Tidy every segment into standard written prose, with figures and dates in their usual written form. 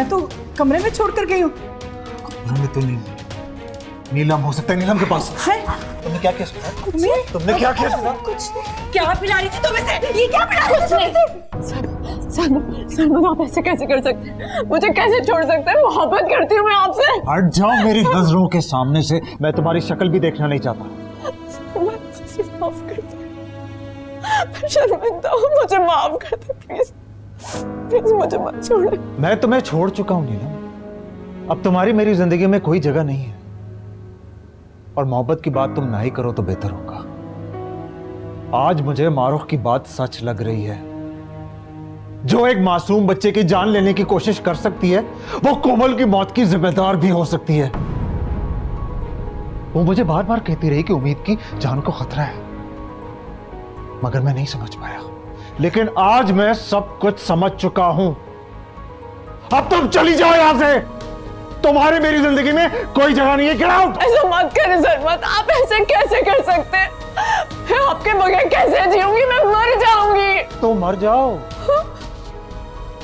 मैं तो कमरे में छोड़ कर गई हूँ। कमरे में तो नहीं, नीलम हो सकता है, नीलम के पास। तुमने क्या किया उसके साथ? तुमने क्या किया उसके साथ? कुछ नहीं। क्या पिला रही थी तुम इसे? ये क्या पिला रही थी इसे? सलमान आप ऐसे कैसे कर सकते हैं? मुझे कैसे छोड़ सकते हैं? मोहब्बत करती हूँ मैं आपसे। हट जाओ मेरी नजरों के सामने से, मैं तुम्हारी शक्ल भी देखना नहीं चाहता। माफ कर दो, शर्मिंदा हूँ, मुझे माफ कर दो प्लीज, प्लीज मुझे मत छोड़ो। मैं तुम्हें छोड़ चुका हूं नीलम, अब तुम्हारी मेरी जिंदगी में कोई जगह नहीं है, और मोहब्बत की बात तुम ना ही करो तो बेहतर होगा। आज मुझे मारूख की बात सच लग रही है। जो एक मासूम बच्चे की जान लेने की कोशिश कर सकती है, वो कोमल की मौत की जिम्मेदार भी हो सकती है। वो मुझे बार बार कहती रही कि उम्मीद की जान को खतरा है, मगर मैं नहीं समझ पाया। लेकिन आज मैं सब कुछ समझ चुका हूं। अब तुम चली जाओ यहां से, तुम्हारी मेरी जिंदगी में कोई जगह नहीं है। Get out. ऐसा मत करें सरमत, आप ऐसे कैसे कर सकते हैं? मैं आपके बगैर कैसे जीऊंगी? मैं मर जाऊंगी। तो मर जाओ।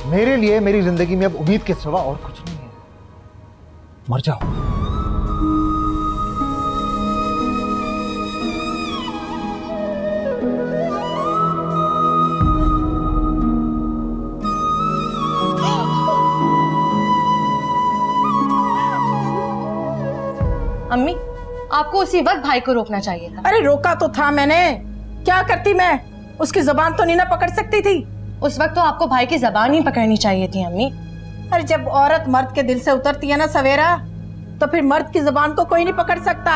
मेरे लिए मेरी जिंदगी में अब उम्मीद के सिवा और कुछ नहीं है। मर जाओ। अम्मी, आपको उसी वक्त भाई को रोकना चाहिए था। अरे रोका तो था मैंने, क्या करती मैं? उसकी जुबान तो नहीं ना पकड़ सकती थी। उस वक्त तो आपको भाई की जबान ही पकड़नी चाहिए थी अम्मी। अरे जब औरत मर्द के दिल से उतरती है ना सवेरा, तो फिर मर्द की जुबान को कोई नहीं पकड़ सकता।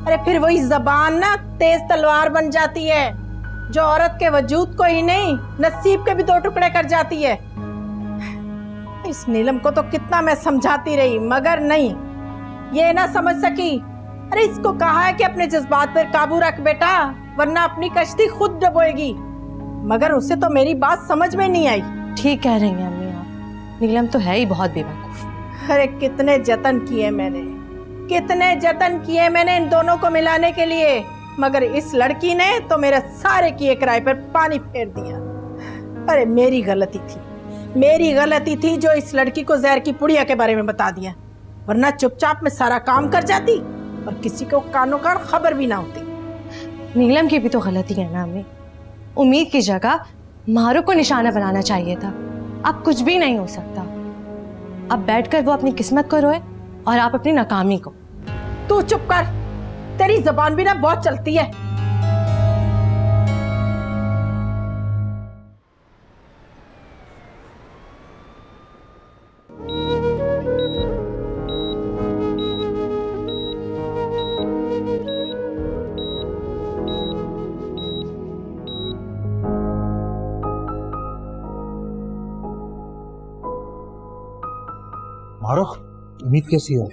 अरे फिर वही जबान ना तेज तलवार बन जाती है, जो औरत के वजूद को ही नहीं नसीब के भी दो टुकड़े कर जाती है। इस नीलम को तो कितना मैं समझाती रही, मगर नहीं, ये ना समझ सकी। अरे इसको कहा है कि अपने जज्बात पर काबू रख बेटा, वरना अपनी कश्ती खुद डुबोएगी, मगर उसे तो मेरी बात समझ में नहीं आई। ठीक कह रही हैं अम्मी आप, नीलम तो है ही बहुत बेवकूफ। अरे कितने जतन किए मैंने, कितने जतन किए मैंने इन दोनों को मिलाने के लिए, मगर इस लड़की ने तो मेरे सारे किए किराए पर पानी फेर दिया। अरे मेरी गलती थी, मेरी गलती थी जो इस लड़की को जहर की पुड़िया के बारे में बता दिया, वरना चुपचाप मैं सारा काम कर जाती और किसी को कानों कान खबर भी ना होती। नीलम की भी तो गलती है ना अम्मी, उम्मीद की जगह मारूख को निशाना बनाना चाहिए था। अब कुछ भी नहीं हो सकता। अब बैठकर वो अपनी किस्मत को रोए और आप अपनी नाकामी को। तू चुप कर, तेरी जबान भी ना बहुत चलती है। मारूख, उम्मीद कैसी है?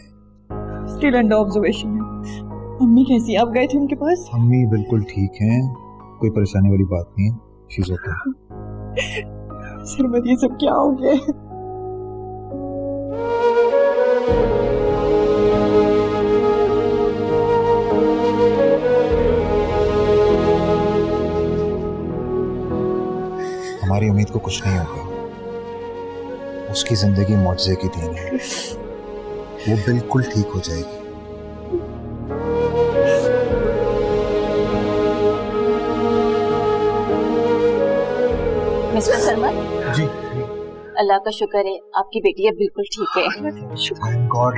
स्टिल अंडर ऑब्जर्वेशन है। अम्मी कैसी है? आप गए थे उनके पास? अम्मी बिल्कुल ठीक हैं, कोई परेशानी वाली बात नहीं है, शीज़ ओके। सरमत ये सब क्या हो गया है? हमारी उम्मीद को कुछ नहीं होगा, उसकी जिंदगी मौजज़े की देन है, वो बिल्कुल ठीक हो जाएगी। मिस्टर सरमत, जी, अल्लाह का शुक्र है आपकी बेटी अब बिल्कुल ठीक है। Thank God.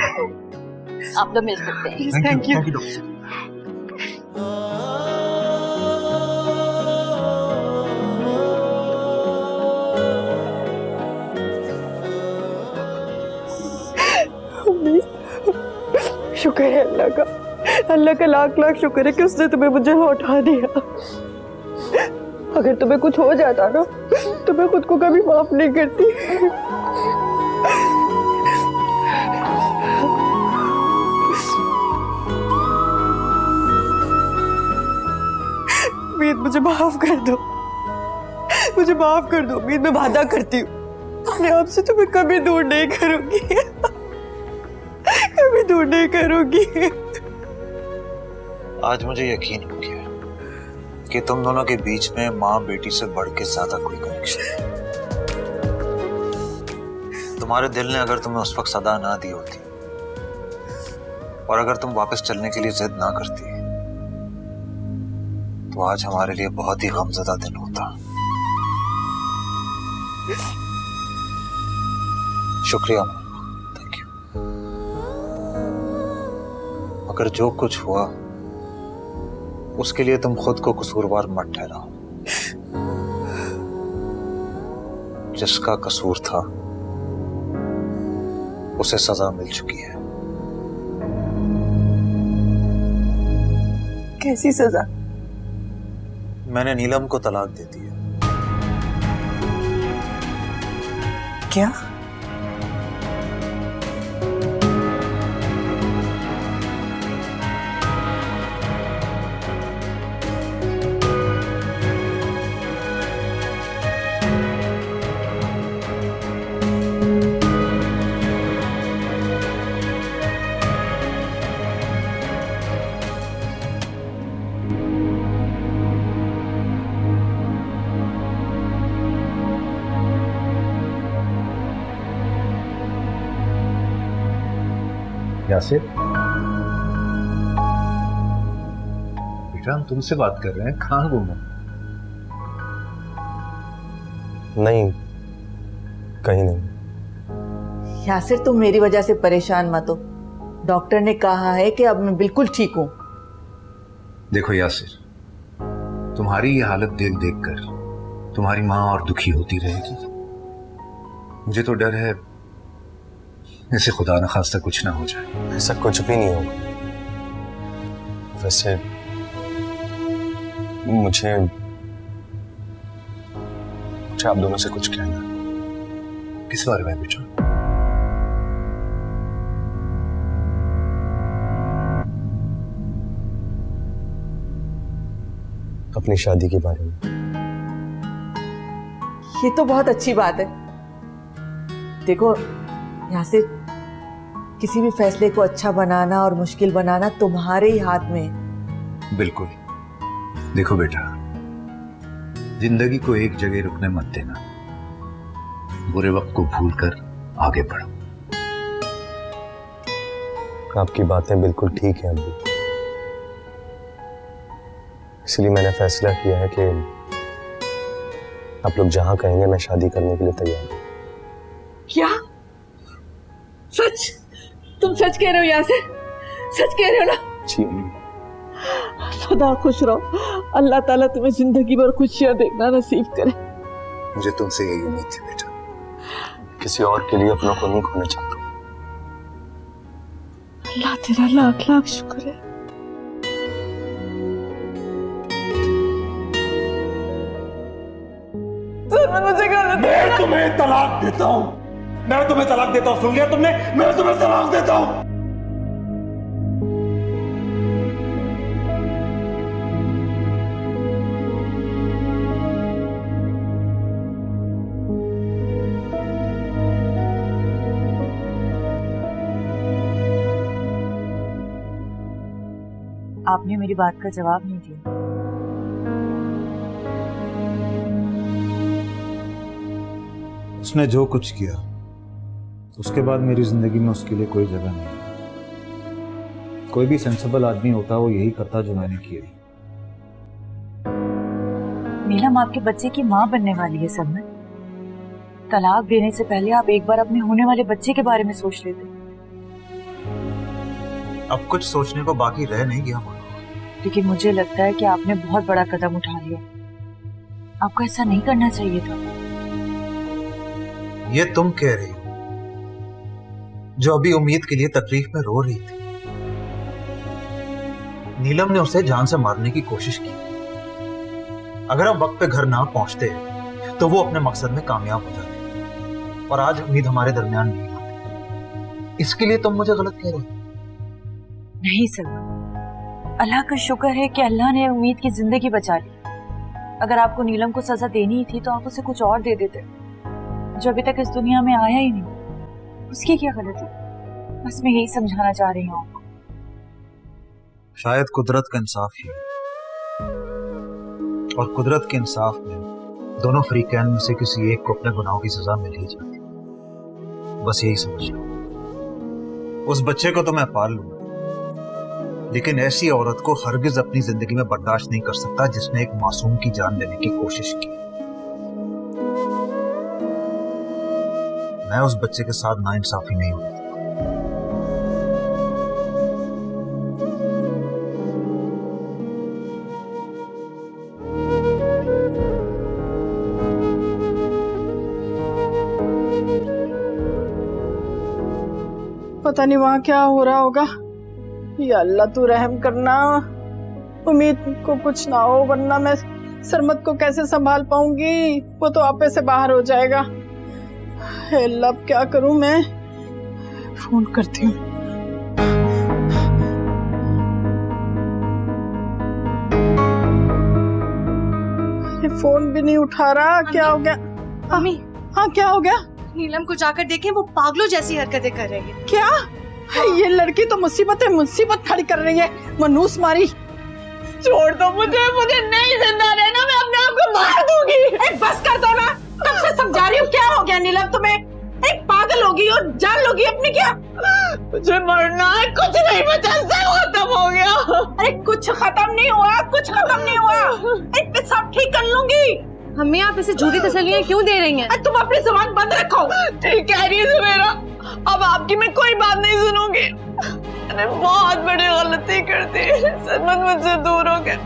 आप लोग मिल सकते हैं। Thank you doctor. शुक्र है अल्लाह का लाख लाख शुक्र है कि उसने तुम्हें मुझे लौटा दिया। अगर तुम्हें कुछ हो जाता ना तो मैं खुद को कभी माफ नहीं करती। उम्मीद मुझे माफ कर दो, मुझे माफ कर दो उम्मीद, मैं वादा करती हूँ मैं आपसे तुम्हें कभी दूर नहीं करूंगी, कभी दूर नहीं करूंगी। आज मुझे यकीन हो गया कि तुम दोनों के बीच में माँ बेटी से बढ़ के ज्यादा कोई कनेक्शन है। तुम्हारे दिल ने अगर तुम्हें उस वक्त सदा ना दी होती और अगर तुम वापस चलने के लिए जिद ना करती तो आज हमारे लिए बहुत ही गमज़दा दिन होता। शुक्रिया, थैंक यू। मगर जो कुछ हुआ उसके लिए तुम खुद को कसूरवार मत ठहराओ। जिसका कसूर था उसे सजा मिल चुकी है। कैसी सजा? मैंने नीलम को तलाक दे दी है। क्या? यासिर, बेटा हम तुमसे बात कर रहे हैं, कहाँ गुम हो? नहीं, कहीं नहीं। यासिर, तुम मेरी वजह से परेशान मत हो। डॉक्टर ने कहा है कि अब मैं बिल्कुल ठीक हूं। देखो यासिर, तुम्हारी ये हालत देख देख कर तुम्हारी माँ और दुखी होती रहेगी। मुझे तो डर है ऐसे खुदा न खास्ता कुछ ना हो जाए। ऐसा कुछ भी नहीं होगा। वैसे मुझे आप दोनों से कुछ कहना। किस बारे में बेटा? अपनी शादी के बारे में। ये तो बहुत अच्छी बात है। देखो यासिर, किसी भी फैसले को अच्छा बनाना और मुश्किल बनाना तुम्हारे ही हाथ में है। बिल्कुल। देखो बेटा, जिंदगी को एक जगह रुकने मत देना। बुरे वक्त को भूलकर आगे बढ़ो। आपकी बातें बिल्कुल ठीक हैं अभी। इसलिए मैंने फैसला किया है कि आप लोग जहां कहेंगे मैं शादी करने के लिए तैयार हूं। क्या? सच? तुम सच कह रहे हो यासिर? सच कह रहे हो ना? जी। सदा खुश रहो। अल्लाह ताला तुम्हें जिंदगी भर खुशियां देखना नसीब करे। मुझे तुमसे यही उम्मीद थी बेटा। किसी और के लिए अपनों को नहीं खोना चाहता। अल्लाह तेरा लाख लाख शुक्र है। मुझे गलत। मैं तुम्हें तलाक देता हूं। मैं तुम्हें तलाक देता हूं। सुन लिया तुमने? मैं तुम्हें तलाक देता हूं। आपने मेरी बात का जवाब नहीं दिया। उसने जो कुछ किया उसके बाद मेरी जिंदगी में उसके लिए कोई जगह नहीं। कोई भी सेंसिबल आदमी होता वो यही करता जो मैंने किया। नीलम आपके बच्चे की माँ बनने वाली है। सब में तलाक देने से पहले आप एक बार अपने होने वाले बच्चे के बारे में सोच लेते। अब कुछ सोचने को बाकी रह नहीं गया मुझे। लेकिन मुझे लगता है कि आपने बहुत बड़ा कदम उठा लिया। आपको ऐसा नहीं करना चाहिए था। ये तुम कह रही हो जो अभी उम्मीद के लिए तकलीफ में रो रही थी। नीलम ने उसे जान से मारने की कोशिश की। अगर हम वक्त पे घर ना पहुंचते तो वो अपने मकसद में कामयाब हो जाते और आज उम्मीद हमारे दरमियान नहीं आती। इसके लिए तुम मुझे गलत कह रहे हो। नहीं सर, अल्लाह का शुक्र है कि अल्लाह ने उम्मीद की जिंदगी बचा ली। अगर आपको नीलम को सजा देनी ही थी तो आप उसे कुछ और दे देते जो अभी तक इस दुनिया में आया ही नहीं। उसकी क्या गलती? बस मैं यही समझाना चाह रही हूँ आपको। शायद कुदरत का इंसाफ ही है और कुदरत के इंसाफ में दोनों फरीकैन में से किसी एक को अपने गुनाहों की सजा मिल ही जाती। बस यही समझ लो। उस बच्चे को तो मैं पाल लूंगा, लेकिन ऐसी औरत को हरगिज अपनी जिंदगी में बर्दाश्त नहीं कर सकता जिसने एक मासूम की जान लेने की कोशिश की। मैं उस बच्चे के साथ नाइंसाफी नहीं होती। पता नहीं वहाँ क्या हो रहा होगा। या अल्लाह तू रहम करना, उम्मीद को कुछ ना हो, वरना मैं सरमत को कैसे संभाल पाऊंगी। वो तो आपे से बाहर हो जाएगा। हे अल्लाह, अब क्या करूं मैं? फोन करती हूँ। फोन भी नहीं उठा रहा। क्या हो गया? मम्मी, हाँ क्या हो गया? नीलम को जाकर देखें, वो पागलों जैसी हरकतें कर रही है। क्या? ये लड़की तो मुसीबत खड़ी कर रही है। मनूस मारी। छोड़ दो मुझे, मुझे नहीं जिंदा रहना, मैं अपने आप को मार दूंगी। बस कर दो ना, कब से समझा रही हूँ। क्या हो गया नीलम तुम्हें? एक पागल होगी और जान लोगी अपनी क्या? मुझे मरना है, कुछ नहीं बचा, सब खत्म हो गया। अरे कुछ खत्म नहीं हुआ, कुछ खत्म नहीं हुआ। मैं सब ठीक कर लूंगी। मम्मी, आप इसे झूठी तसल्लियां क्यों दे रही हैं? तुम अपनी जुबान बंद रखो। ठीक कह रही है मेरा, अब आपकी मैं कोई बात नहीं सुनूंगी। मैंने बहुत बड़ी गलती कर दी। सरमत मुझसे दूर हो गए,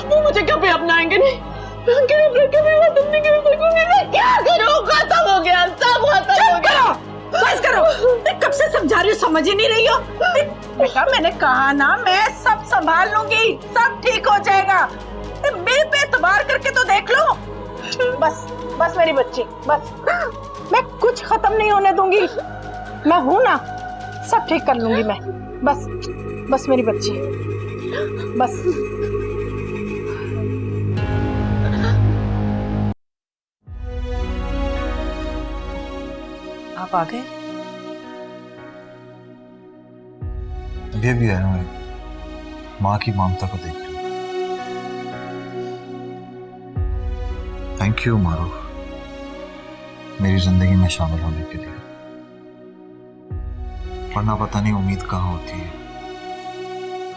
वो मुझे कभी अपनाएंगे नहीं। मैं क्या करूं? खत्म हो गया, सब खत्म हो गया। बस करो, कब से समझा रही हूँ, समझ ही नहीं रही हो। बेटा मैंने कहा ना, मैं सब संभाल लूंगी, सब ठीक हो जाएगा। मेरे पे एतबार करके तो देख लो। बस मेरी बच्ची, बस मैं कुछ खत्म नहीं होने दूंगी। मैं हूं ना, सब ठीक कर लूंगी मैं। बस मेरी बच्ची, बस। आप आ गए? ये भी है ना, माँ की ममता को देख रही। थैंक यू मारूफ, मेरी जिंदगी में शामिल होने के लिए। वरना पता नहीं उम्मीद कहाँ होती है,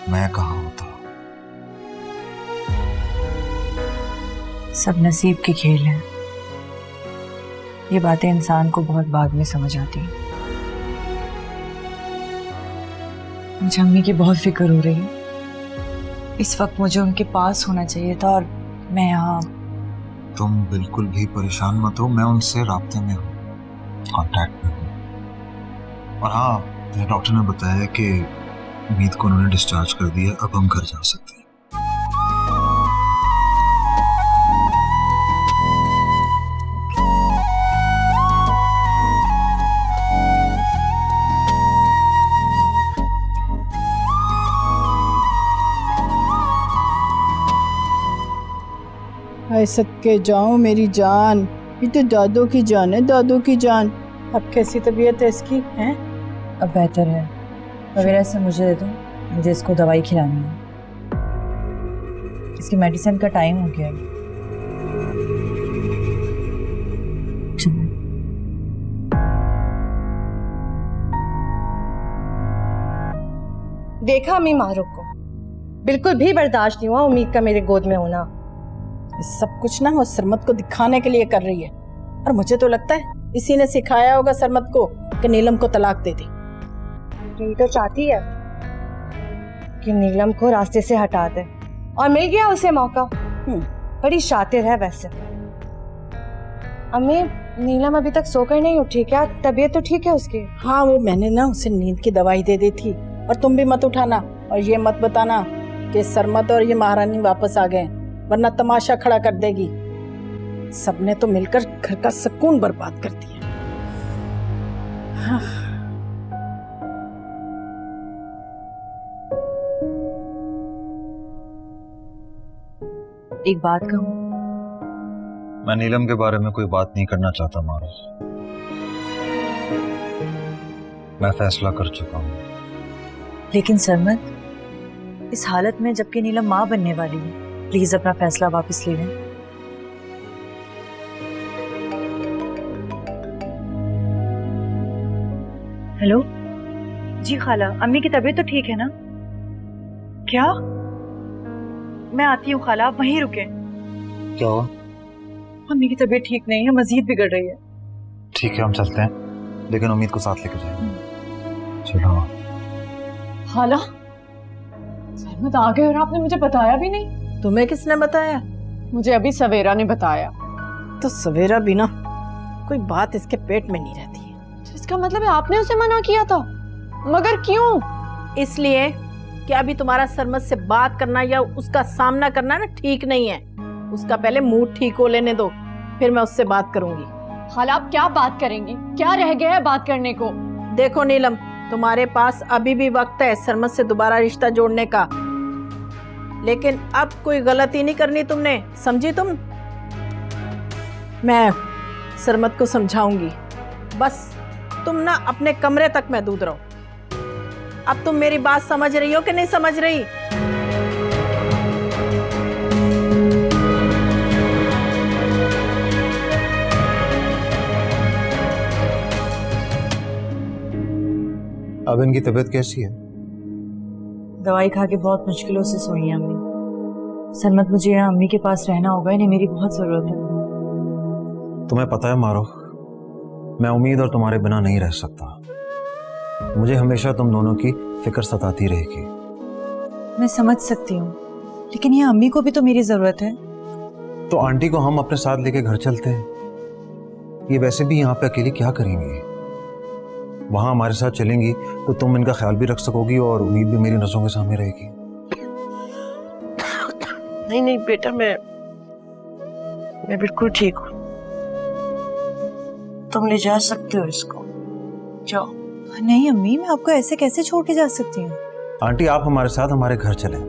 मैं कहाँ होता। सब नसीब की खेल है। ये बातें इंसान को बहुत बाद में समझ आती हैं। मुझे अम्मी की बहुत फिक्र हो रही है। इस वक्त मुझे उनके पास होना चाहिए था और मैं यहाँ। तुम बिल्कुल भी परेशान मत हो, मैं उनसे राब्ते में हूँ, कांटेक्ट में हूँ। और हाँ, मुझे डॉक्टर ने बताया कि उम्मीद को उन्होंने डिस्चार्ज कर दिया, अब हम घर जा सकते हैं। सदके जाऊं मेरी जान, ये तो दादो की जान है, दादो की जान। अब कैसी तबीयत है इसकी? हैं? अब बेहतर है। वगैरह से मुझे दे दो, मुझे इसको दवाई खिलानी है। इसकी मेडिसिन का टाइम हो गया है। देखा अम्मी मारूफ को बिल्कुल भी बर्दाश्त नहीं हुआ उम्मीद का मेरे गोद में होना। सब कुछ ना वो सरमत को दिखाने के लिए कर रही है, और मुझे तो लगता है इसी ने सिखाया होगा सरमत को कि नीलम को तलाक दे दे। यही तो चाहती है कि नीलम को रास्ते से हटा दे, और मिल गया उसे मौका। बड़ी शातिर है वैसे। अम्मी, नीलम अभी तक सोकर नहीं उठी क्या? तबीयत तो ठीक है उसकी? हाँ, वो मैंने ना उसे नींद की दवाई दे दी थी। और तुम भी मत उठाना और ये मत बताना कि सरमत और ये महारानी वापस आ गए, वरना तमाशा खड़ा कर देगी। सबने तो मिलकर घर का सुकून बर्बाद कर दिया। हाँ। एक बात कहूं? मैं नीलम के बारे में कोई बात नहीं करना चाहता मारूफ। मैं फैसला कर चुका हूं। लेकिन सरमत, इस हालत में जबकि नीलम माँ बनने वाली है, प्लीज अपना फैसला वापस ले लें। हेलो जी खाला, अम्मी की तबीयत तो ठीक है ना? क्या? मैं आती हूँ खाला, आप वहीं रुके। क्या हुआ? अम्मी की तबीयत ठीक नहीं है, मजीद बिगड़ रही है। ठीक है, हम चलते हैं, लेकिन उम्मीद को साथ लेकर जाएंगे। चलो। खाला, सहमत आ गए और आपने मुझे बताया भी नहीं। तुम्हें किसने बताया? मुझे अभी सवेरा ने बताया। तो सवेरा भी ना, कोई बात इसके पेट में नहीं रहती है। इसका मतलब है आपने उसे मना किया था, मगर क्यों? इसलिए कि अभी तुम्हारा सरमत से बात करना या उसका सामना करना ना ठीक नहीं है। उसका पहले मूड ठीक हो लेने दो, फिर मैं उससे बात करूंगी। खाला, आप क्या बात करेंगी? क्या रह गया है बात करने को? देखो नीलम, तुम्हारे पास अभी भी वक्त है सरमत से दोबारा रिश्ता जोड़ने का, लेकिन अब कोई गलती नहीं करनी तुमने, समझी तुम? मैं सरमत को समझाऊंगी, बस तुम ना अपने कमरे तक महदूद रहो। अब तुम मेरी बात समझ रही हो कि नहीं समझ रही? अब इनकी तबीयत कैसी है? दवाई खा के बहुत मुश्किलों से सोई है अम्मी। सरमत, मुझे यहाँ अम्मी के पास रहना होगा, इन्हें मेरी बहुत जरूरत है। तुम्हें पता है मारो, मैं उम्मीद और तुम्हारे बिना नहीं रह सकता। मुझे हमेशा तुम दोनों की फिक्र सताती रहेगी। मैं समझ सकती हूँ, लेकिन यहाँ अम्मी को भी तो मेरी जरूरत है। तो आंटी को हम अपने साथ लेके घर चलते हैं। ये वैसे भी यहाँ पे अकेली क्या करेंगी? वहां हमारे साथ चलेंगी तो तुम इनका ख्याल भी रख सकोगी और उम्मीद भी मेरी नजरों के सामने रहेगी। नहीं नहीं बेटा, मैं बिल्कुल ठीक हूँ। तुम ले जा सकते हो इसको, जाओ। नहीं अम्मी, मैं आपको ऐसे कैसे छोड़ के जा सकती हूँ? आंटी, आप हमारे साथ हमारे घर चलें,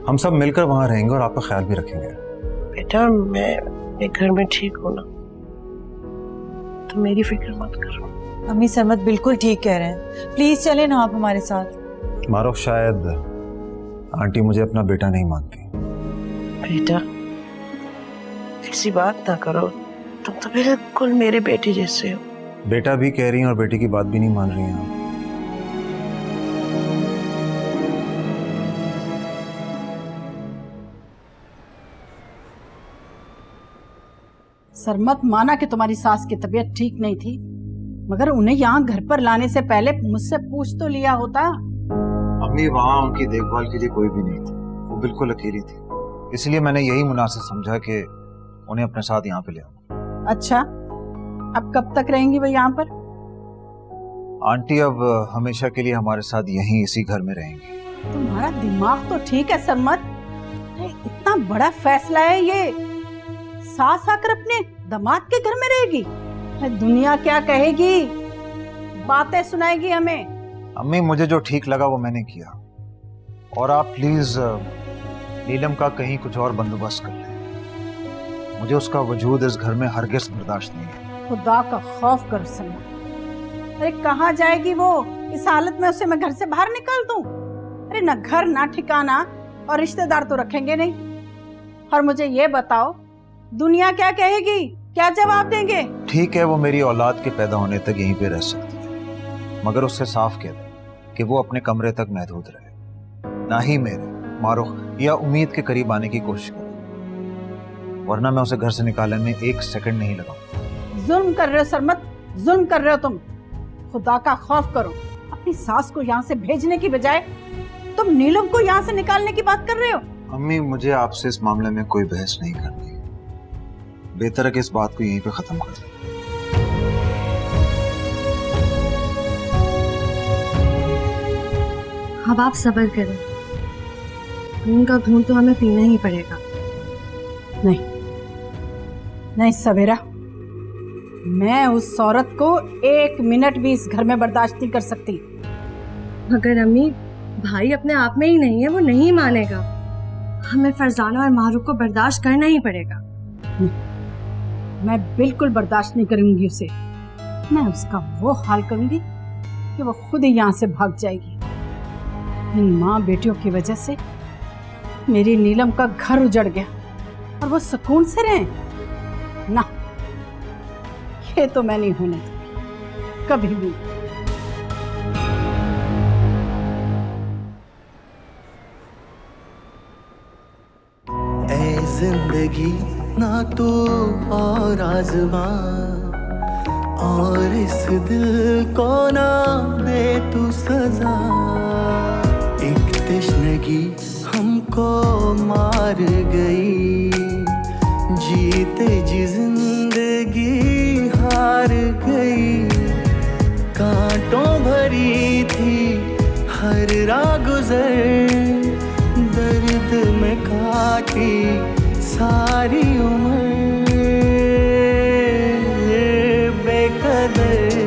हम सब मिलकर वहां रहेंगे और आपका ख्याल भी रखेंगे। बेटा, मैं घर में ठीक हूँ ना, तो मेरी फिक्र मत करो। अम्मी, सरमत बिल्कुल ठीक कह रहे हैं, प्लीज चले ना आप हमारे साथ। मारो, शायद आंटी मुझे अपना बेटा नहीं मानती। बेटा, ऐसी बात ना करो, तुम तो बिल्कुल मेरे बेटे जैसे हो। बेटा भी कह रही हैं और बेटी की बात भी नहीं मान रही हैं। सरमत, माना कि तुम्हारी सास की तबीयत ठीक नहीं थी, मगर उन्हें यहाँ घर पर लाने से पहले मुझसे पूछ तो लिया होता। अम्मी, वहां उनकी देखभाल के लिए कोई भी नहीं था, वो बिल्कुल अकेली थी, इसलिए मैंने यही मुनासिब समझा कि उन्हें अपने साथ यहाँ पे ले आऊं। अच्छा, अब कब तक रहेंगी वो यहाँ पर? आंटी अब हमेशा के लिए हमारे साथ यहीं इसी घर में रहेंगी। तुम्हारा दिमाग तो ठीक है सरमत, इतना बड़ा फैसला है ये। सास आकर अपने दामाद के घर में रहेगी, दुनिया क्या कहेगी, बातें सुनाएगी हमें। अम्मी, मुझे जो ठीक लगा वो मैंने किया, और आप प्लीज नीलम का कहीं कुछ और बंदोबस्त कर लें। मुझे उसका वजूद इस घर में हरगिज़ बर्दाश्त नहीं है। खुदा का खौफ कर सरमत, अरे कहाँ जाएगी वो? इस हालत में उसे मैं घर से बाहर निकाल दूं? अरे ना घर ना ठिकाना, और रिश्तेदार तो रखेंगे नहीं। और मुझे ये बताओ, दुनिया क्या कहेगी, क्या जवाब देंगे? ठीक है, वो मेरी औलाद के पैदा होने तक यहीं पे रह सकती है, मगर उससे साफ कह दे कि वो अपने कमरे तक महदूद रहे, ना ही मेरे, मारूख या उम्मीद के करीब आने की कोशिश करे, वरना मैं उसे घर से निकालने में एक सेकंड नहीं लगाऊंगा। जुल्म कर रहे हो सरमत, जुल्म कर रहे हो तुम। खुदा का खौफ करो। अपनी सास को यहाँ से भेजने की बजाय तुम नीलम को यहाँ से निकालने की बात कर रहे हो। अम्मी, मुझे आपसे इस मामले में कोई बहस नहीं करनी, बेहतर है कि इस बात को यहीं पे खत्म कर दें। अब आप सब्र करें, खून का घूंट तो हमें पीना ही पड़ेगा। नहीं नहीं सवेरा, मैं उस औरत को एक मिनट भी इस घर में बर्दाश्त नहीं कर सकती। मगर अम्मी, भाई अपने आप में ही नहीं है, वो नहीं मानेगा। हमें फरजाना और मारूफ को बर्दाश्त करना ही पड़ेगा। मैं बिल्कुल बर्दाश्त नहीं करूंगी उसे। मैं उसका वो हाल करूंगी कि वो खुद ही यहाँ से भाग जाएगी। इन माँ बेटियों की वजह से मेरी नीलम का घर उजड़ गया और वो सुकून से रहे ना, ये तो मैं नहीं होने दूंगी कभी भी। ऐ जिंदगी ना तू और आज़मां, और इस दिल को ना दे तू सजा। एक तशनगी हमको मार गई, जीते जी जिंदगी हार गई। कांटों भरी थी हर राह गुजर, दर्द में काटी सारी उम्र। बेकदर,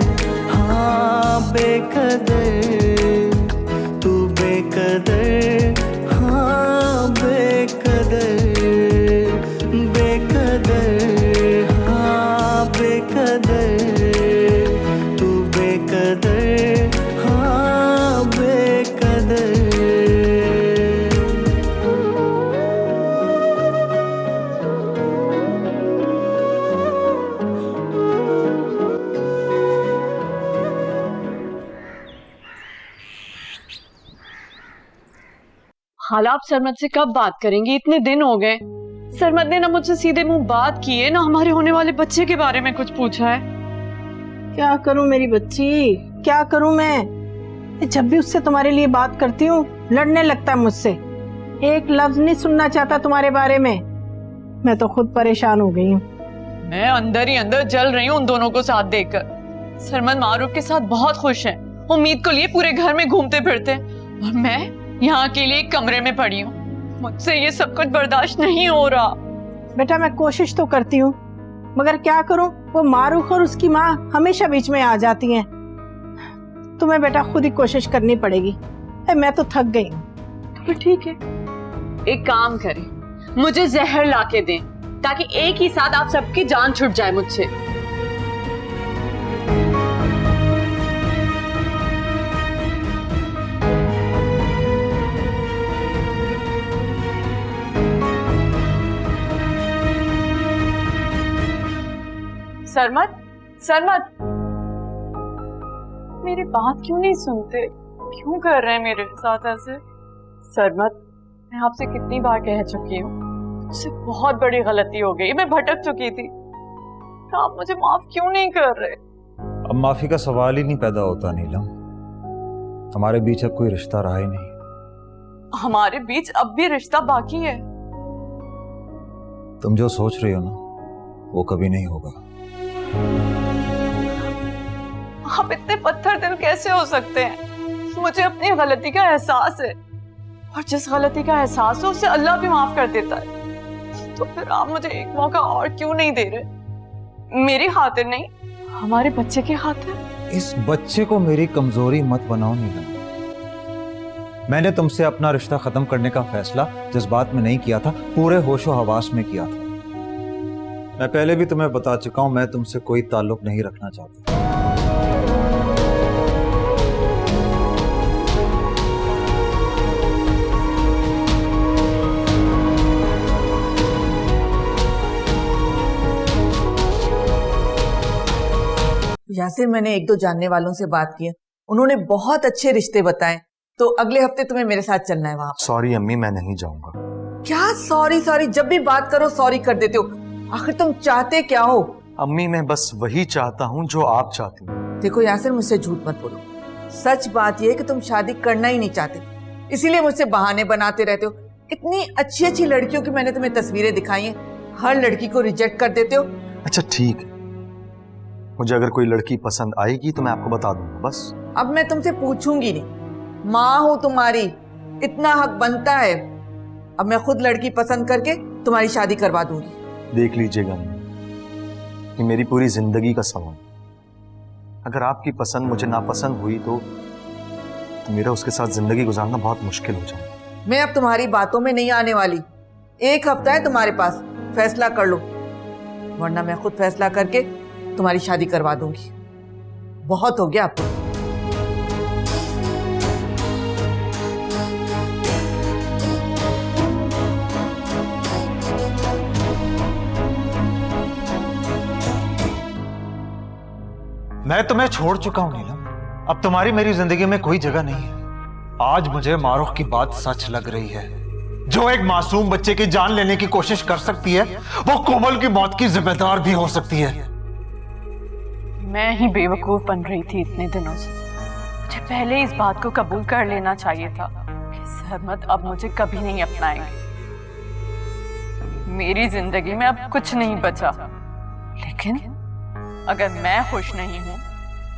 हाँ बेकदर, तू बेकदर, हाँ बेकदर, बेकदर, हाँ बेकदर, तू बेकदर, हाँ बेकदर। हाला, आप सरमद से कब बात करेंगे? इतने दिन हो गए। सरमद ने ना मुझसे सीधे मुंह बात की है, ना हमारे होने वाले बच्चे के बारे में कुछ पूछा है। क्या करूं मेरी बच्ची, क्या करूं मैं? जब भी उससे तुम्हारे लिए बात करती हूँ लड़ने लगता है मुझसे, एक लफ्ज नहीं सुनना चाहता तुम्हारे बारे में। मैं तो खुद परेशान हो गई हूँ। मैं अंदर ही अंदर जल रही हूँ उन दोनों को साथ देखकर। सरमद मारूफ के साथ बहुत खुश है, उम्मीद को लिए पूरे घर में घूमते फिरते, और मैं यहाँ के लिए एक कमरे में पड़ी हूँ। मुझसे ये सब कुछ बर्दाश्त नहीं हो रहा। बेटा मैं कोशिश तो करती हूँ, मगर क्या करूँ, वो मारूफ और उसकी माँ हमेशा बीच में आ जाती हैं। तुम्हें बेटा खुद ही कोशिश करनी पड़ेगी। मैं तो थक गई हूँ। तो फिर ठीक है, एक काम करें, मुझे जहर लाके दें ताकि एक ही साथ आप सबकी जान छूट जाए मुझसे। सरमद, सरमद, मेरी बात क्यों नहीं सुनते? क्यों कर रहे हैं मेरे साथ ऐसे? सरमद, मैं आपसे कितनी बार कह चुकी हूँ, मुझसे बहुत बड़ी गलती हो गई, मैं भटक चुकी थी। तो आप मुझे माफ क्यों नहीं कर रहे? अब माफी का सवाल ही नहीं पैदा होता नीलम। हमारे बीच अब कोई रिश्ता रहा ही नहीं। हमारे बीच अब भी रिश्ता बाकी है। तुम जो सोच रही हो ना, वो कभी नहीं होगा। आप इतने पत्थर दिल कैसे हो सकते हैं? मुझे अपनी गलती का एहसास है, और जिस गलती का एहसास है उसे अल्लाह भी माफ कर देता है। तो फिर आप मुझे एक मौका और क्यों नहीं दे रहे? मेरी खातिर नहीं, हमारे बच्चे की खातिर। इस बच्चे को मेरी कमजोरी मत बनाओ नीलम। मैंने तुमसे अपना रिश्ता खत्म करने का फैसला जज्बात में नहीं किया था, पूरे होशो हवास में किया था। मैं पहले भी तुम्हें बता चुका हूं, मैं तुमसे कोई ताल्लुक नहीं रखना चाहता। यासिर, मैंने एक दो जानने वालों से बात की है, उन्होंने बहुत अच्छे रिश्ते बताए, तो अगले हफ्ते तुम्हें मेरे साथ चलना है वहां। सॉरी अम्मी, मैं नहीं जाऊंगा। क्या सॉरी सॉरी? जब भी बात करो सॉरी कर देते हो। आखिर तुम चाहते क्या हो? अम्मी, मैं बस वही चाहता हूं जो आप चाहती हैं। देखो यासिर, मुझसे झूठ मत बोलो। सच बात यह है कि तुम शादी करना ही नहीं चाहते, इसीलिए मुझसे बहाने बनाते रहते हो। इतनी अच्छी अच्छी लड़कियों की मैंने तुम्हें तस्वीरें दिखाई हैं, हर लड़की को रिजेक्ट कर देते हो। अच्छा ठीक है, मुझे अगर कोई लड़की पसंद आएगी तो मैं आपको बता दूंगा, बस। अब मैं तुमसे पूछूंगी नहीं, माँ हूं तुम्हारी, इतना हक बनता है। अब मैं खुद लड़की पसंद करके तुम्हारी शादी करवा दूंगी। देख लीजिएगा, ये मेरी पूरी जिंदगी का सवाल। अगर आपकी पसंद मुझे नापसंद हुई तो मेरा उसके साथ जिंदगी गुजारना बहुत मुश्किल हो जाएगा। मैं अब तुम्हारी बातों में नहीं आने वाली। एक हफ्ता है तुम्हारे पास, फैसला कर लो, वरना मैं खुद फैसला करके तुम्हारी शादी करवा दूंगी। बहुत हो गया आपको। मैं तुम्हें छोड़ चुका हूं नीलम, अब तुम्हारी मेरी जिंदगी में कोई जगह नहीं है। आज मुझे मारूफ की बात सच लग रही है। जो एक मासूम बच्चे की जान लेने की कोशिश कर सकती है, वो कोमल की मौत की जिम्मेदार भी हो सकती है। मैं ही बेवकूफ बन रही थी इतने दिनों से। मुझे पहले इस बात को कबूल कर लेना चाहिए था कि सरमद अब मुझे कभी नहीं अपनाएंगे। मेरी जिंदगी में अब कुछ नहीं बचा। लेकिन अगर मैं खुश नहीं हूं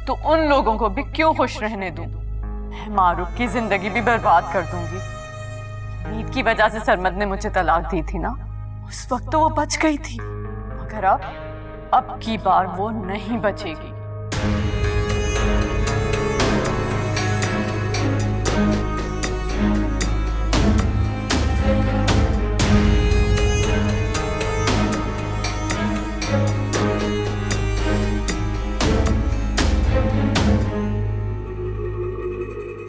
तो उन लोगों को भी क्यों खुश रहने दूं? मैं मारूफ की जिंदगी भी बर्बाद कर दूंगी। उम्मीद की वजह से सरमद ने मुझे तलाक दी थी ना, उस वक्त तो वो बच गई थी, मगर अब की बार वो नहीं बचेगी।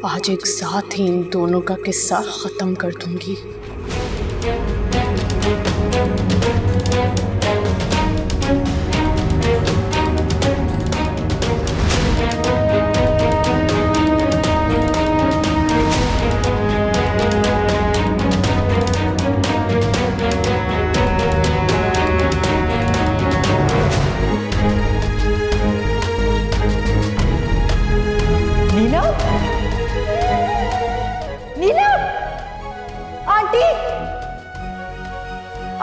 आज एक साथ ही इन दोनों का किस्सा खत्म कर दूंगी।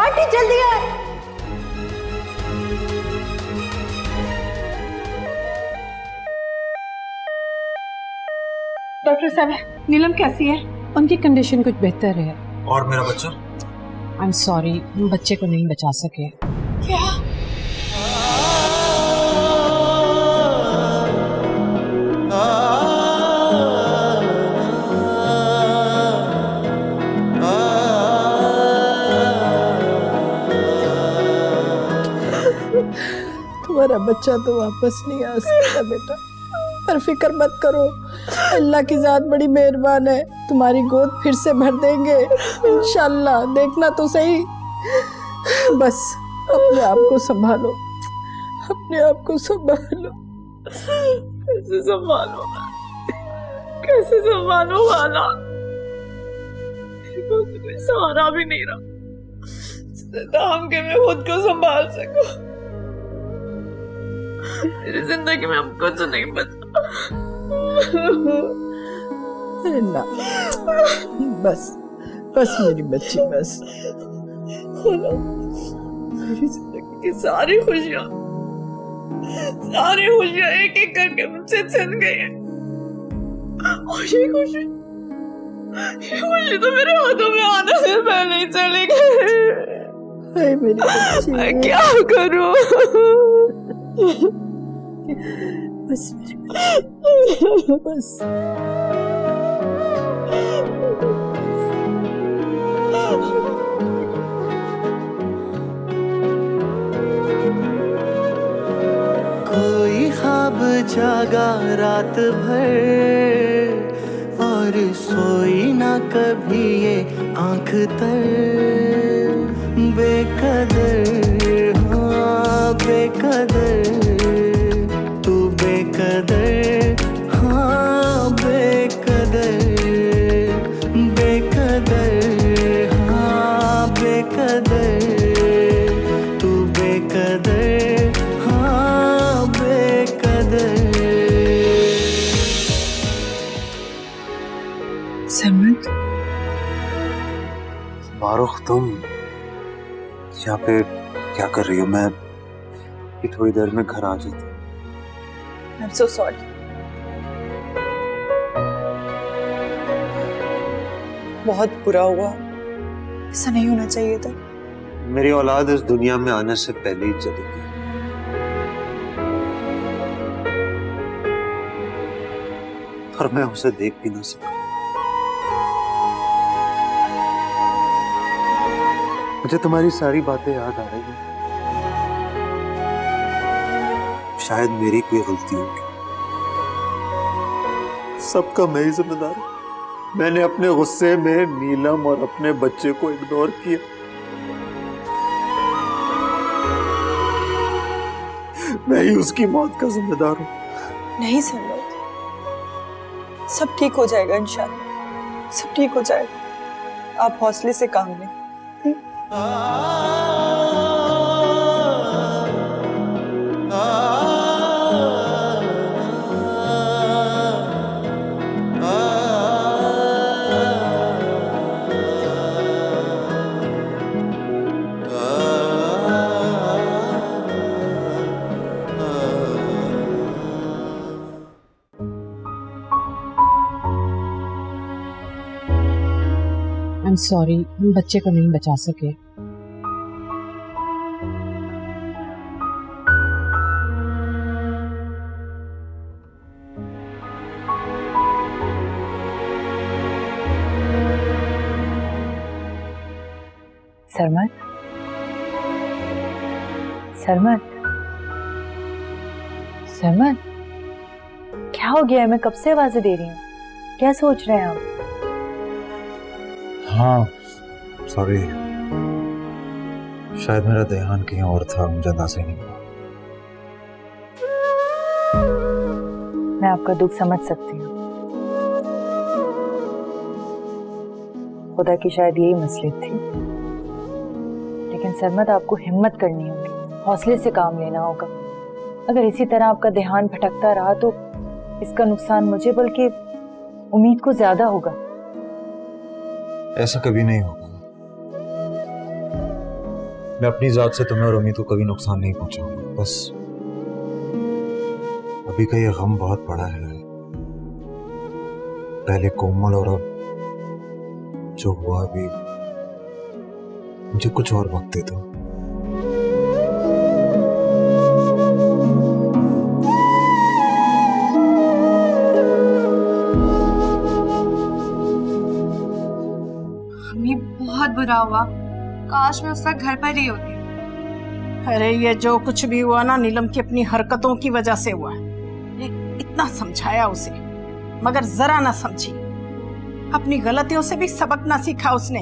आंटी जल्दी आए। डॉक्टर साहब, नीलम कैसी है? उनकी कंडीशन कुछ बेहतर है। और मेरा बच्चा? आई एम सॉरी, हम बच्चे को नहीं बचा सके। क्या? तुम्हारा बच्चा तो वापस नहीं आ सकता बेटा, पर फिक्र मत करो, अल्लाह की जात बड़ी मेहरबान है, तुम्हारी गोद फिर से भर देंगे इंशाल्लाह। देखना तो सही, बस अपने आप को संभालो, अपने आप को संभालो। कैसे संभालो, कैसे संभालो वाला? कोई सहारा भी नहीं रहा दाम के मैं खुद को संभाल सकूं। मेरी जिंदगी में अब कुछ नहीं बचा। अरे ना, बस बस मेरी बच्ची, बस। मेरी जिंदगी की सारी खुशियां एक एक करके मुझसे छिन गई हैं। और ये खुशी तो मेरे हाथों में आने से पहले ही चली गई। मेरी बच्ची, मैं क्या करूं? बस मेरी बच्ची, बस। कोई ख्वाब जागा रात भर और सोई ना कभी ये आंख तर। बेकदर, हाँ बेकदर, तू बेकदर, हाँ बेकदर, बेकदर, हाँ बेकदर, तू बेकदर, हाँ बेकदर। सरमद, मारुख, तुम यहाँ पे क्या कर रही हो? मैं कि थोड़ी देर में घर आ जाती। I'm so sorry. बहुत बुरा हुआ, ऐसा नहीं होना चाहिए था। मेरी औलाद इस दुनिया में आने से पहले ही चली गई, और मैं उसे देख भी ना सका। मुझे तुम्हारी सारी बातें याद आ रही हैं। शायद मेरी कोई गलती होगी, सबका मैं ही जिम्मेदार हूं। मैंने अपने गुस्से में नीलम और अपने बच्चे को इग्नोर किया। मैं ही उसकी मौत का जिम्मेदार हूं। नहीं सरमद, सब ठीक हो जाएगा इंशाल्लाह, सब ठीक हो जाएगा। आप हौसले से काम लें। आई एम सॉरी, हम बच्चे को नहीं बचा सके। सरमत, सरमत, सरमत, क्या हो गया है? मैं कब से आवाजें दे रही हूँ, क्या सोच रहे हैं आप? हाँ सॉरी, शायद मेरा ध्यान कहीं और था, मुझे अंदाजा ही नहीं हुआ। मैं आपका दुख समझ सकती हूँ। खुदा की शायद यही मसलियत थी। लेकिन सरमत, आपको हिम्मत करनी होगी, हौसले से काम लेना होगा। अगर इसी तरह आपका ध्यान भटकता रहा तो इसका नुकसान मुझे बल्कि उम्मीद को ज्यादा होगा। ऐसा कभी नहीं होगा। मैं अपनी जात से तुम्हें और उम्मीद को कभी नुकसान नहीं पहुंचाऊंगा। बस अभी का ये गम बहुत बड़ा है। पहले कोमल और अब जो हुआ, अभी मुझे कुछ और वक्त दे दो। बहुत बुरा हुआ, काश मैं उस वक्त घर पर ही होती। अरे ये जो कुछ भी हुआ ना नीलम की अपनी हरकतों की वजह से हुआ है। इतना समझाया उसे मगर जरा ना समझी, अपनी गलतियों से भी सबक ना सीखा उसने।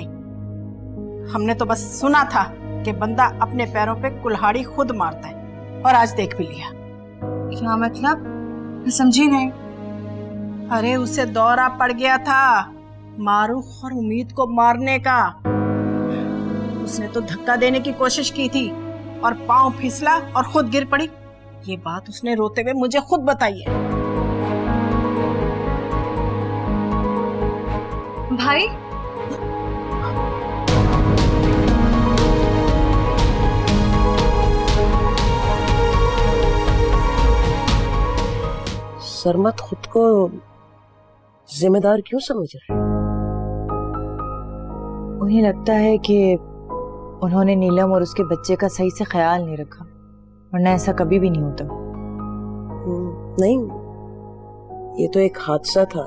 हमने तो बस सुना था कि बंदा अपने पैरों पे कुल्हाड़ी खुद मारता है, और आज देख भी लिया। क्या मतलब? मैं समझी नहीं। अरे उसे दौरा पड़ गया था मारूफ और उम्मीद को मारने का। उसने तो धक्का देने की कोशिश की थी और पांव फिसला और खुद गिर पड़ी। ये बात उसने रोते हुए मुझे खुद बताई है। भाई, सरमत खुद को जिम्मेदार क्यों समझ रहे? उन्हें लगता है कि उन्होंने नीलम और उसके बच्चे का सही से ख्याल नहीं रखा, वरना ऐसा कभी भी नहीं होता। नहीं, ये तो एक हादसा था,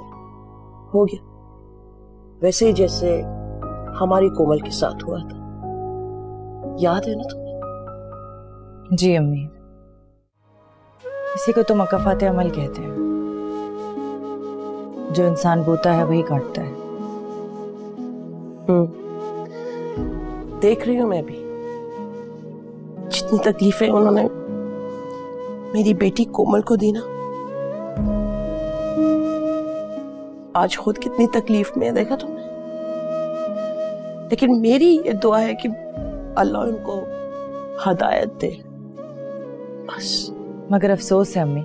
हो गया, वैसे ही जैसे हमारी कोमल के साथ हुआ था। याद है ना तुम्हें? जी अम्मी, इसी को तो मकफात अमल कहते हैं। जो इंसान बोता है वही काटता है। देख रही हूं मैं भी, जितनी तकलीफें उन्होंने मेरी बेटी कोमल को दी ना, आज खुद कितनी तकलीफ में है, देखा तुमने। लेकिन मेरी ये दुआ है कि अल्लाह उनको हदायत दे, बस। मगर अफसोस है अम्मी,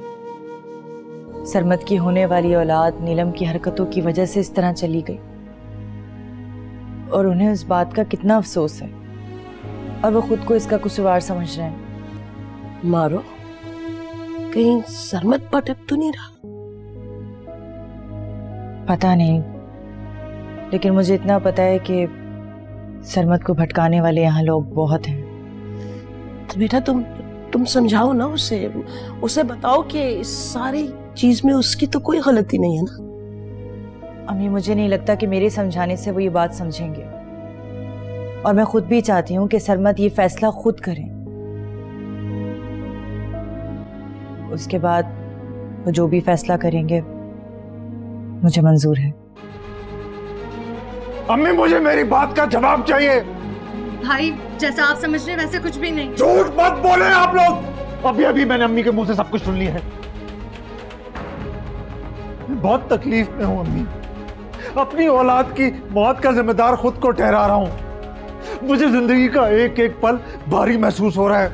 सरमत की होने वाली औलाद नीलम की हरकतों की वजह से इस तरह चली गई, और उन्हें उस बात का कितना अफसोस है, और वो खुद को इसका कसूरवार समझ रहे हैं। मारो, कहीं सरमत भटक तो नहीं रहा? पता नहीं, लेकिन मुझे इतना पता है कि सरमत को भटकाने वाले यहाँ लोग बहुत हैं। तो बेटा तुम समझाओ ना उसे बताओ कि इस सारी चीज में उसकी तो कोई गलती नहीं है ना। अम्मी, मुझे नहीं लगता कि मेरे समझाने से वो ये बात समझेंगे, और मैं खुद भी चाहती हूँ कि सरमत ये फैसला खुद करें। उसके बाद वो जो भी फैसला करेंगे मुझे मंजूर है। अम्मी, मुझे मेरी बात का जवाब चाहिए। भाई, जैसा आप समझ रहे हैं वैसे कुछ भी नहीं। झूठ मत बोले आप लोग। अभी अभी मैंने अम्मी के मुंह से सब कुछ सुन लिया है। मैं बहुत तकलीफ में हूं अम्मी। अपनी औलाद की मौत का जिम्मेदार खुद को ठहरा रहा हूं। मुझे जिंदगी का एक एक पल भारी महसूस हो रहा है।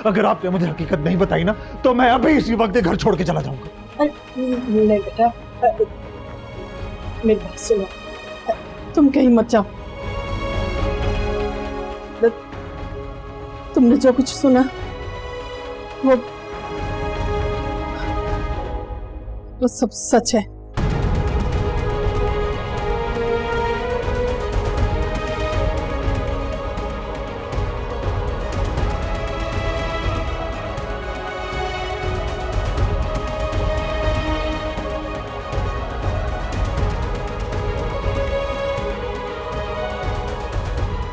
अगर आपने मुझे हकीकत नहीं बताई ना तो मैं अभी इसी वक्त घर छोड़ के चला जाऊंगा। नहीं बेटा, मेरी बात सुनो, तुम कहीं मत जाओ। तुमने जो कुछ सुना वो सब सच है।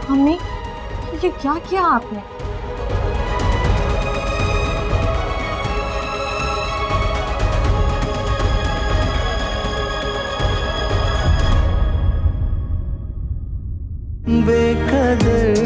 मम्मी, ये क्या किया आपने? बेकदर